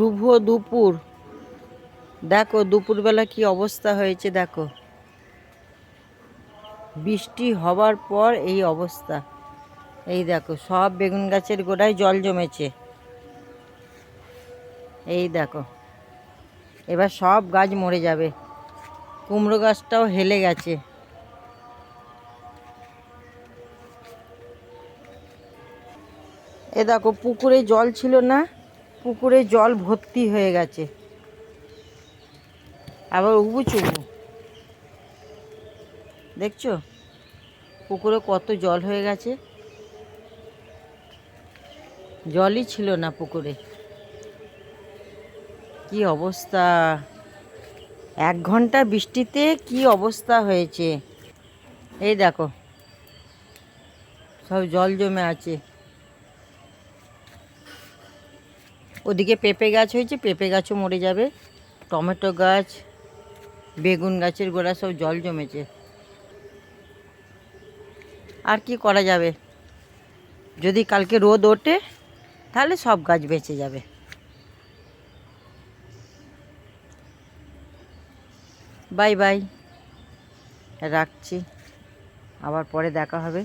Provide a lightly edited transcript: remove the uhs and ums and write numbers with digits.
শুভ দুপুর। দেখো দুপুরবেলা কি অবস্থা হয়েছে, দেখো বৃষ্টি হবার পর এই অবস্থা। এই দেখো সব বেগুন গাছের গোড়ায় জল জমেছে। এই দেখো এবার সব গাছ মরে যাবে। কুমড়ো গাছটাও হেলে গেছে। এ দেখো পুকুরে জল ছিল না, পুকুরে জল ভর্তি হয়ে গেছে, আবার উবুচুবু। দেখছো পুকুরে কত জল হয়ে গেছে, জলই ছিল না পুকুরে। কি অবস্থা, 1 ঘন্টা বৃষ্টিতে কি অবস্থা হয়েছে। এই দেখো সব জল জমে আছে। ওদিকে পেঁপে গাছ হয়েছে, পেঁপে গাছও মরে যাবে। টমেটো গাছ, বেগুন গাছের গোড়া সব জল জমেছে। আর কি করা যাবে, যদি কালকে রোদ ওঠে তাহলে সব গাছ বেঁচে যাবে। বাই বাই, রাখছি, আবার পরে দেখা হবে।